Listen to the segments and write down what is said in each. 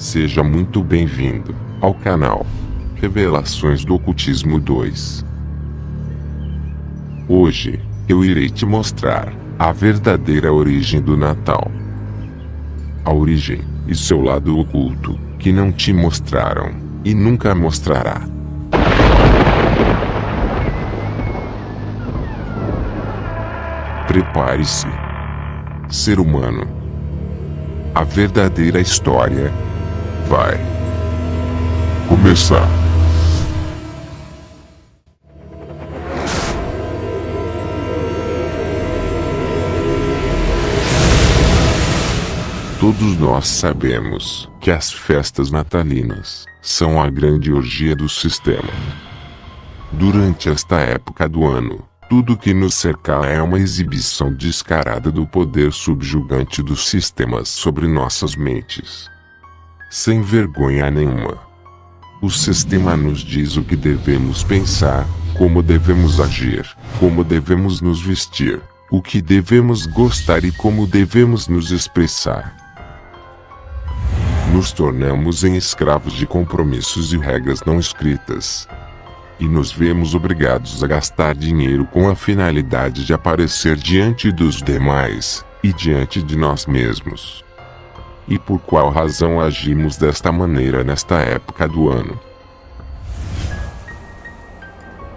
Seja muito bem-vindo ao canal Revelações do Ocultismo 2. Hoje, eu irei te mostrar a verdadeira origem do Natal. A origem e seu lado oculto, que não te mostraram e nunca mostrará. Prepare-se, ser humano. A verdadeira história vai começar. Todos nós sabemos que as festas natalinas são a grande orgia do sistema. Durante esta época do ano, tudo que nos cerca é uma exibição descarada do poder subjugante dos sistemas sobre nossas mentes. Sem vergonha nenhuma. O sistema nos diz o que devemos pensar, como devemos agir, como devemos nos vestir, o que devemos gostar e como devemos nos expressar. Nos tornamos em escravos de compromissos e regras não escritas. E nos vemos obrigados a gastar dinheiro com a finalidade de aparecer diante dos demais, e diante de nós mesmos. E por qual razão agimos desta maneira nesta época do ano?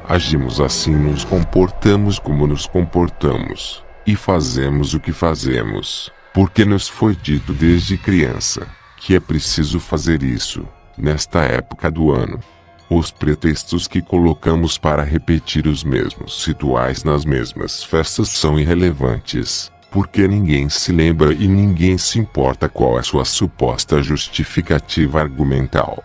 Agimos assim, nos comportamos como nos comportamos, e fazemos o que fazemos, porque nos foi dito desde criança que é preciso fazer isso, nesta época do ano. Os pretextos que colocamos para repetir os mesmos rituais nas mesmas festas são irrelevantes, porque ninguém se lembra e ninguém se importa qual é sua suposta justificativa argumental.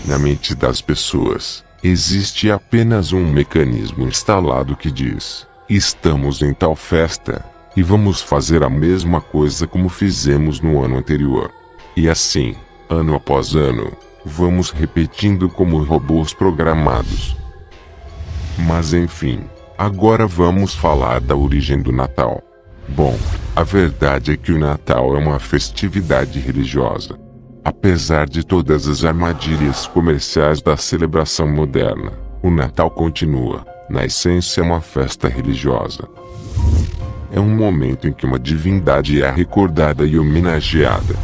Na mente das pessoas, existe apenas um mecanismo instalado que diz: estamos em tal festa, e vamos fazer a mesma coisa como fizemos no ano anterior. E assim, ano após ano, vamos repetindo como robôs programados. Mas enfim, agora vamos falar da origem do Natal. Bom, a verdade é que o Natal é uma festividade religiosa. Apesar de todas as armadilhas comerciais da celebração moderna, o Natal continua, na essência, uma festa religiosa. É um momento em que uma divindade é recordada e homenageada.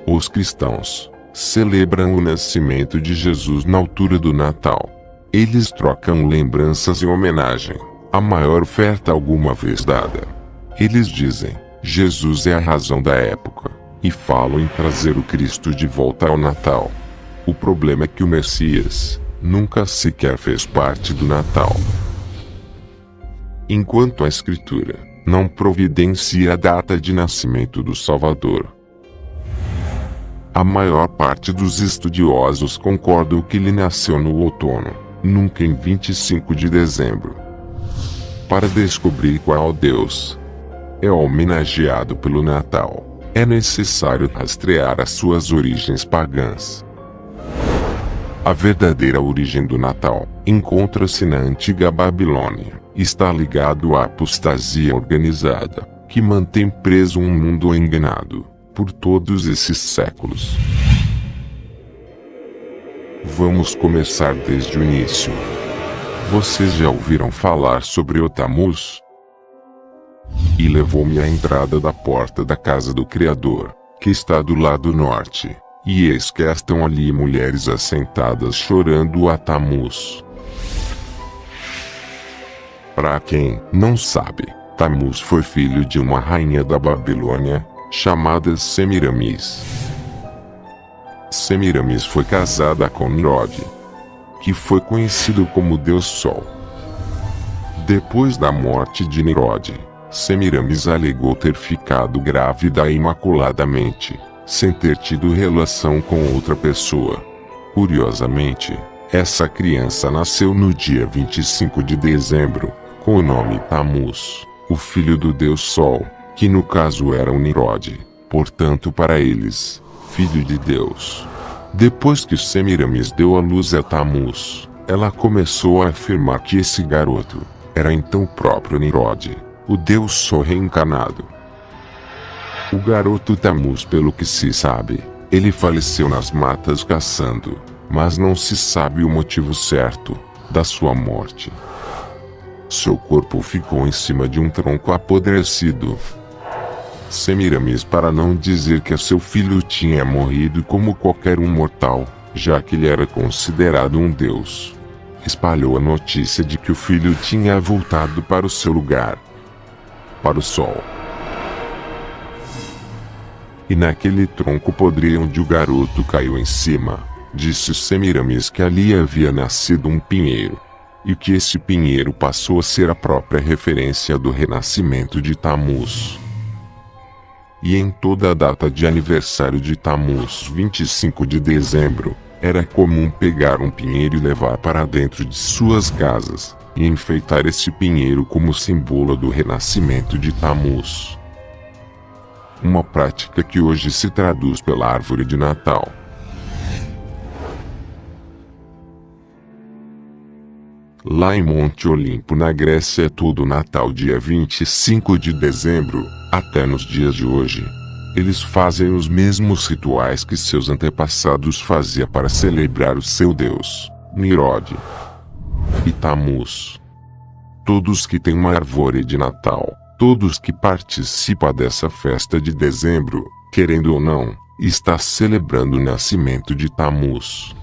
Os cristãos celebram o nascimento de Jesus na altura do Natal. Eles trocam lembranças em homenagem à maior oferta alguma vez dada. Eles dizem: Jesus é a razão da época, e falam em trazer o Cristo de volta ao Natal. O problema é que o Messias nunca sequer fez parte do Natal. Enquanto a Escritura não providencia a data de nascimento do Salvador, a maior parte dos estudiosos concordam que ele nasceu no outono, nunca em 25 de dezembro. Para descobrir qual Deus é homenageado pelo Natal, é necessário rastrear as suas origens pagãs. A verdadeira origem do Natal encontra-se na antiga Babilônia. Está ligado à apostasia organizada, que mantém preso um mundo enganado por todos esses séculos. Vamos começar desde o início. Vocês já ouviram falar sobre o Tammuz? E levou-me à entrada da porta da casa do Criador, que está do lado norte, e eis que estão ali mulheres assentadas chorando a Tammuz. Para quem não sabe, Tammuz foi filho de uma rainha da Babilônia, chamada Semiramis. Semiramis foi casada com Nimrod, que foi conhecido como Deus Sol. Depois da morte de Nimrod, Semiramis alegou ter ficado grávida imaculadamente, sem ter tido relação com outra pessoa. Curiosamente, essa criança nasceu no dia 25 de dezembro, com o nome Tammuz, o filho do Deus Sol, que no caso era o Nimrod, portanto para eles, filho de Deus. Depois que Semiramis deu à luz a Tammuz, ela começou a afirmar que esse garoto era então o próprio Nimrod, o Deus Sol reencarnado. O garoto Tammuz, pelo que se sabe, ele faleceu nas matas caçando, mas não se sabe o motivo certo da sua morte. Seu corpo ficou em cima de um tronco apodrecido. Semiramis, para não dizer que seu filho tinha morrido como qualquer um mortal, já que ele era considerado um deus, espalhou a notícia de que o filho tinha voltado para o seu lugar, para o sol. E naquele tronco podre onde o garoto caiu em cima, disse Semiramis que ali havia nascido um pinheiro, e que esse pinheiro passou a ser a própria referência do renascimento de Tammuz. E em toda a data de aniversário de Tammuz, 25 de dezembro, era comum pegar um pinheiro e levar para dentro de suas casas, e enfeitar esse pinheiro como símbolo do renascimento de Tammuz. Uma prática que hoje se traduz pela árvore de Natal. Lá em Monte Olimpo, na Grécia, é todo Natal dia 25 de dezembro, até nos dias de hoje. Eles fazem os mesmos rituais que seus antepassados faziam para celebrar o seu deus, Nirod e Tammuz. Todos que têm uma árvore de Natal, todos que participam dessa festa de dezembro, querendo ou não, está celebrando o nascimento de Tammuz.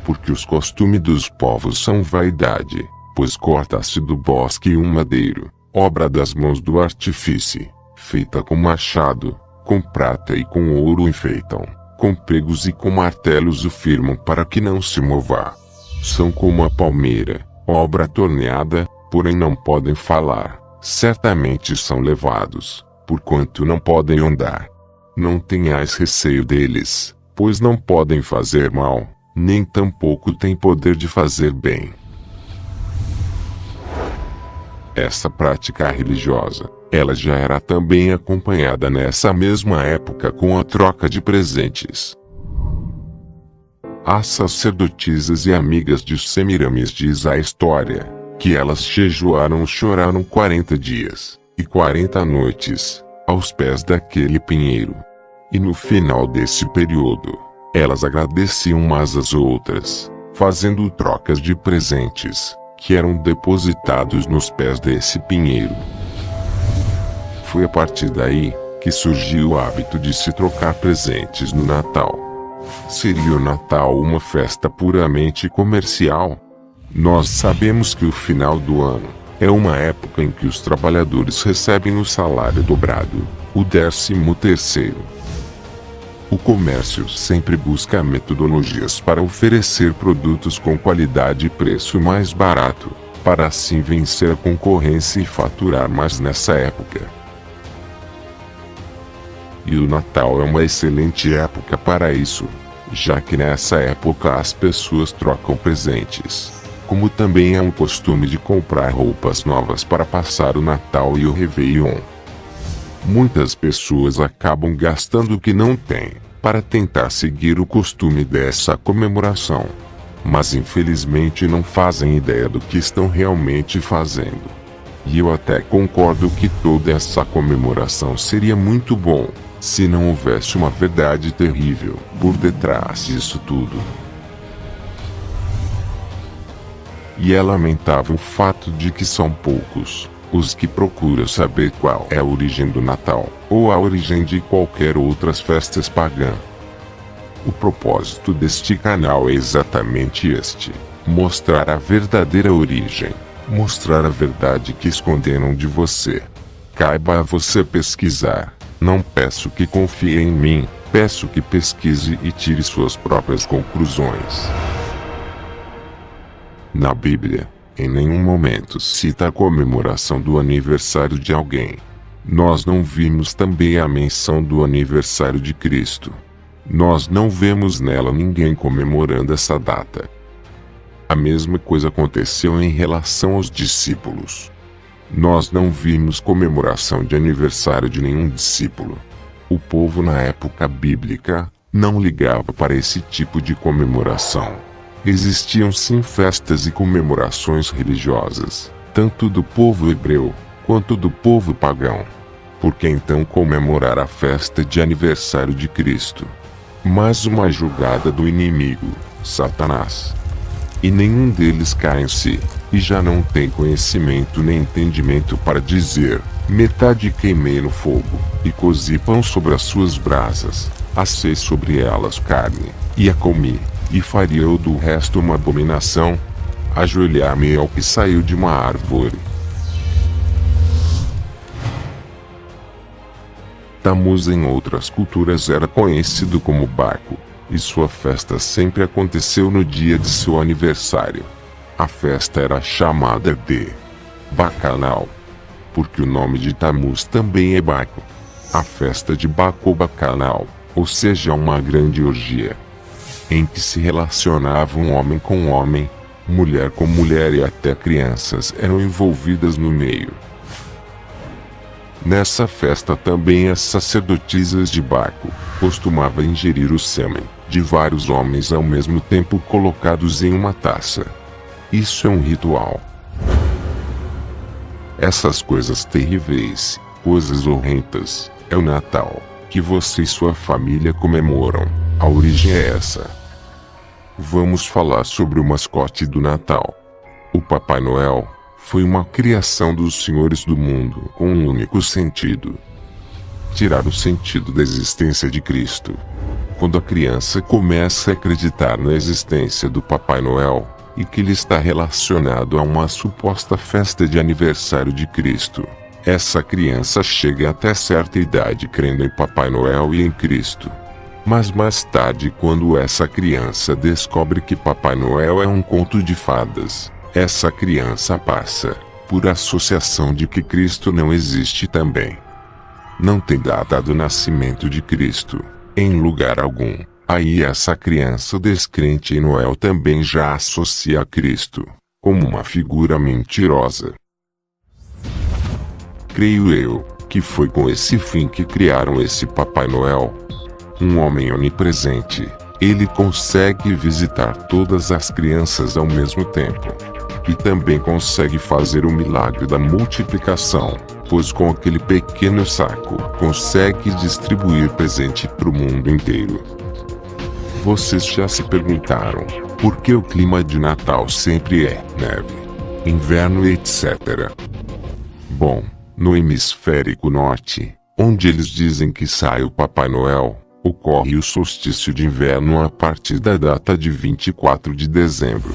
Porque os costumes dos povos são vaidade, pois corta-se do bosque um madeiro, obra das mãos do artífice, feita com machado, com prata e com ouro enfeitam, com pregos e com martelos o firmam para que não se mova. São como a palmeira, obra torneada, porém não podem falar, certamente são levados, porquanto não podem andar. Não tenhais receio deles, pois não podem fazer mal, nem tampouco têm poder de fazer bem. Essa prática religiosa, ela já era também acompanhada nessa mesma época com a troca de presentes. As sacerdotisas e amigas de Semiramis diz a história, que elas jejuaram e choraram 40 dias, e 40 noites, aos pés daquele pinheiro. E no final desse período, elas agradeciam umas às outras, fazendo trocas de presentes, que eram depositados nos pés desse pinheiro. Foi a partir daí que surgiu o hábito de se trocar presentes no Natal. Seria o Natal uma festa puramente comercial? Nós sabemos que o final do ano é uma época em que os trabalhadores recebem o salário dobrado, o 13º. O comércio sempre busca metodologias para oferecer produtos com qualidade e preço mais barato, para assim vencer a concorrência e faturar mais nessa época. E o Natal é uma excelente época para isso, já que nessa época as pessoas trocam presentes, como também é um costume de comprar roupas novas para passar o Natal e o Réveillon. Muitas pessoas acabam gastando o que não têm, para tentar seguir o costume dessa comemoração. Mas infelizmente não fazem ideia do que estão realmente fazendo. E eu até concordo que toda essa comemoração seria muito bom, se não houvesse uma verdade terrível por detrás disso tudo. E é lamentável o fato de que são poucos os que procuram saber qual é a origem do Natal, ou a origem de qualquer outras festas pagãs. O propósito deste canal é exatamente este: mostrar a verdadeira origem, mostrar a verdade que esconderam de você. Caiba a você pesquisar. Não peço que confie em mim, peço que pesquise e tire suas próprias conclusões. Na Bíblia, em nenhum momento cita a comemoração do aniversário de alguém. Nós não vimos também a menção do aniversário de Cristo. Nós não vemos nela ninguém comemorando essa data. A mesma coisa aconteceu em relação aos discípulos. Nós não vimos comemoração de aniversário de nenhum discípulo. O povo na época bíblica não ligava para esse tipo de comemoração. Existiam sim festas e comemorações religiosas, tanto do povo hebreu, quanto do povo pagão. Por que então comemorar a festa de aniversário de Cristo? Mais uma jogada do inimigo, Satanás. E nenhum deles cai em si, e já não tem conhecimento nem entendimento para dizer: metade queimei no fogo, e cozi pão sobre as suas brasas, assei sobre elas carne, e a comi, e faria eu do resto uma abominação? Ajoelhar-me ao que saiu de uma árvore. Tammuz em outras culturas era conhecido como Baco, e sua festa sempre aconteceu no dia de seu aniversário. A festa era chamada de Bacanal, porque o nome de Tammuz também é Baco. A festa de Baco ou Bacanal, ou seja, uma grande orgia, em que se relacionava um homem com homem, mulher com mulher e até crianças eram envolvidas no meio. Nessa festa também as sacerdotisas de Baco costumavam ingerir o sêmen de vários homens ao mesmo tempo colocados em uma taça. Isso é um ritual. Essas coisas terríveis, coisas horrendas, é o Natal, que você e sua família comemoram. A origem é essa. Vamos falar sobre o mascote do Natal. O Papai Noel foi uma criação dos senhores do mundo com um único sentido: tirar o sentido da existência de Cristo. Quando a criança começa a acreditar na existência do Papai Noel, e que ele está relacionado a uma suposta festa de aniversário de Cristo, essa criança chega até certa idade crendo em Papai Noel e em Cristo. Mas mais tarde, quando essa criança descobre que Papai Noel é um conto de fadas, essa criança passa por associação de que Cristo não existe também. Não tem data do nascimento de Cristo em lugar algum. Aí essa criança descrente em Noel também já associa a Cristo como uma figura mentirosa. Creio eu que foi com esse fim que criaram esse Papai Noel. Um homem onipresente, ele consegue visitar todas as crianças ao mesmo tempo. E também consegue fazer o milagre da multiplicação, pois com aquele pequeno saco consegue distribuir presente para o mundo inteiro. Vocês já se perguntaram por que o clima de Natal sempre é neve, inverno e etc. Bom, no hemisfério norte, onde eles dizem que sai o Papai Noel, ocorre o solstício de inverno a partir da data de 24 de dezembro.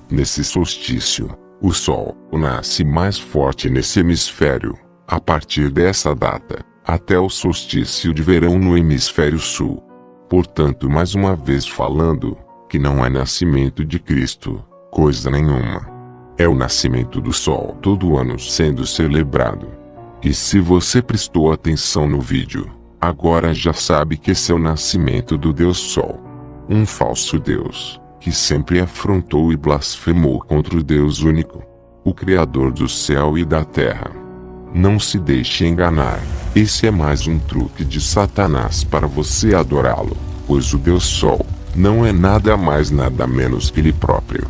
Nesse solstício, o Sol nasce mais forte nesse hemisfério, a partir dessa data, até o solstício de verão no hemisfério sul. Portanto, mais uma vez falando, que não é nascimento de Cristo, coisa nenhuma. É o nascimento do Sol todo ano sendo celebrado. E se você prestou atenção no vídeo, agora já sabe que esse é o nascimento do Deus Sol. Um falso Deus, que sempre afrontou e blasfemou contra o Deus único, o Criador do céu e da terra. Não se deixe enganar, esse é mais um truque de Satanás para você adorá-lo, pois o Deus Sol não é nada mais nada menos que ele próprio.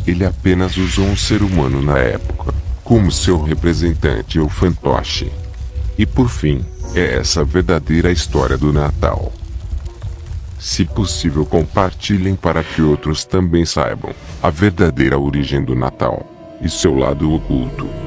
Ele apenas usou um ser humano na época, como seu representante ou fantoche. E por fim, é essa a verdadeira história do Natal. Se possível, compartilhem para que outros também saibam a verdadeira origem do Natal e seu lado oculto.